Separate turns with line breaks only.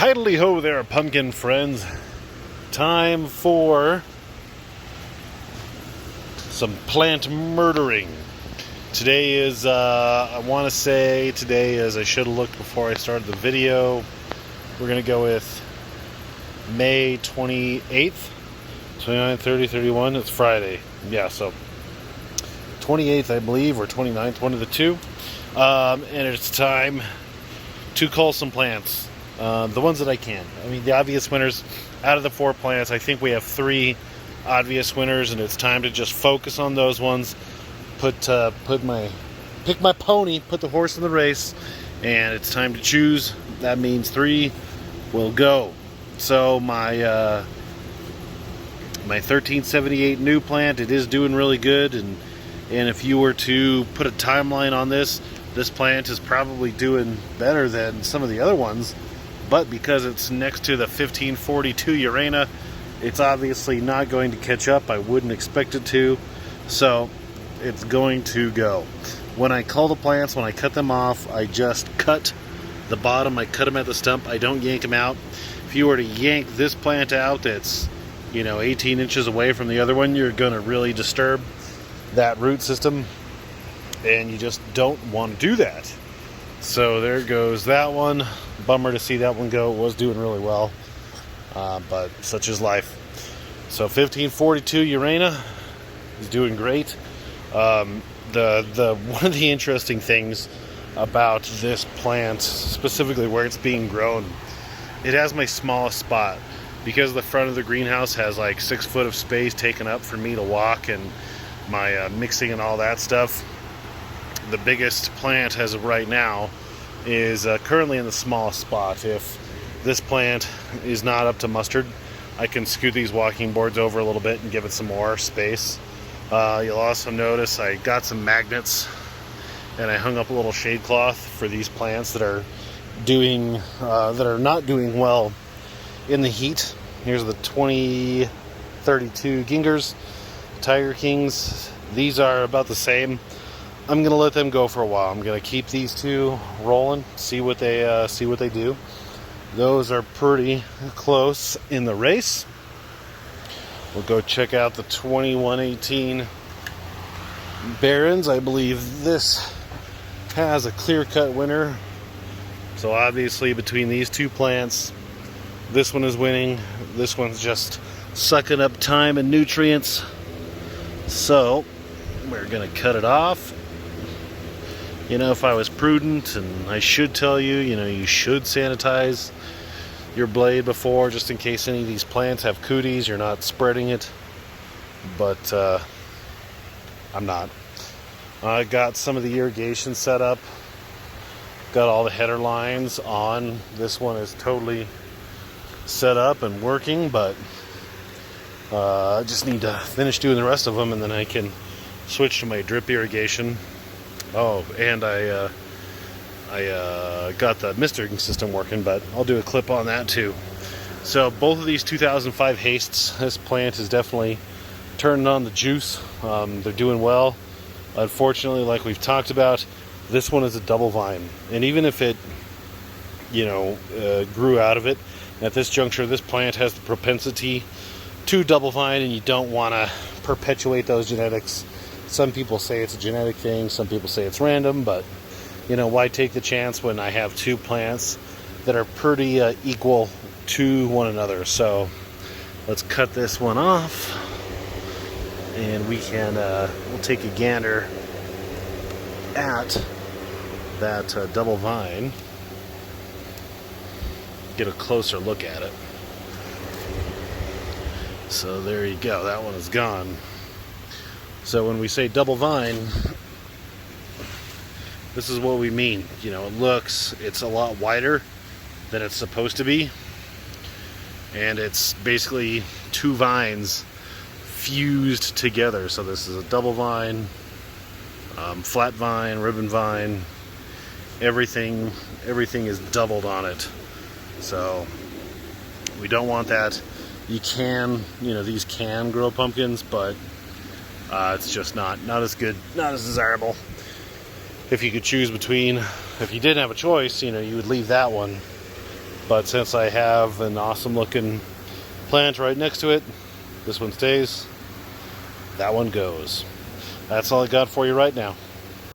Hidely ho there, pumpkin friends. Time for some plant murdering. Today is, I want to say today is, I should have looked before I started the video. We're going to go with May 28th, 29th, 30, 31. It's Friday. Yeah, so 28th, I believe, or 29th, one of the two. And it's time to cull some plants. The ones that I can. I mean, the obvious winners, out of the 4 plants, I think we have 3 obvious winners, and it's time to just focus on those ones. Pick my pony, put the horse in the race, and it's time to choose. That means 3 will go. So my 1378 new plant, it is doing really good, and if you were to put a timeline on this plant is probably doing better than some of the other ones. But because it's next to the 1542 Urana, it's obviously not going to catch up. I wouldn't expect it to. So it's going to go. When I cull the plants, when I cut them off, I just cut the bottom. I cut them at the stump. I don't yank them out. If you were to yank this plant out that's, 18 inches away from the other one, you're going to really disturb that root system. And you just don't want to do that. So there goes that one. Bummer to see that one go. It was doing really well, but such is life. So 1542 Urana is doing great. One of the interesting things about this plant, specifically where it's being grown, it has my smallest spot because the front of the greenhouse has like 6 foot of space taken up for me to walk and my mixing and all that stuff. The biggest plant as of right now is currently in the smallest spot. If this plant is not up to mustard, I can scoot these walking boards over a little bit and give it some more space. You'll also notice I got some magnets and I hung up a little shade cloth for these plants that are not doing well in the heat. Here's the 2032 Gingers, Tiger Kings. These are about the same. I'm going to let them go for a while. I'm going to keep these 2 rolling, see what they do. Those are pretty close in the race. We'll go check out the 2118 Barons. I believe this has a clear-cut winner. So obviously between these 2 plants, this one is winning. This one's just sucking up time and nutrients. So we're going to cut it off. If I was prudent, and I should tell you, you should sanitize your blade before, just in case any of these plants have cooties, you're not spreading it. But I'm not. I got some of the irrigation set up. Got all the header lines on. This one is totally set up and working, but I just need to finish doing the rest of them, and then I can switch to my drip irrigation. Oh, and I got the misting system working, but I'll do a clip on that too. So both of these 2005 hastes, this plant is definitely turning on the juice. They're doing well. Unfortunately, like we've talked about, this one is a double vine, and even if it, grew out of it, at this juncture, this plant has the propensity to double vine, and you don't want to perpetuate those genetics. Some people say it's a genetic thing, some people say it's random, but why take the chance when I have 2 plants that are pretty equal to one another? So let's cut this one off, and we can we'll take a gander at that double vine, get a closer look at it. So there you go, that one is gone. So when we say double vine, this is what we mean. It's a lot wider than it's supposed to be. And it's basically 2 vines fused together. So this is a double vine, flat vine, ribbon vine. Everything is doubled on it. So we don't want that. You can, these can grow pumpkins, but it's just not as good, not as desirable. If you could choose between, if you didn't have a choice, you would leave that one. But since I have an awesome looking plant right next to it, this one stays, that one goes. That's all I got for you right now.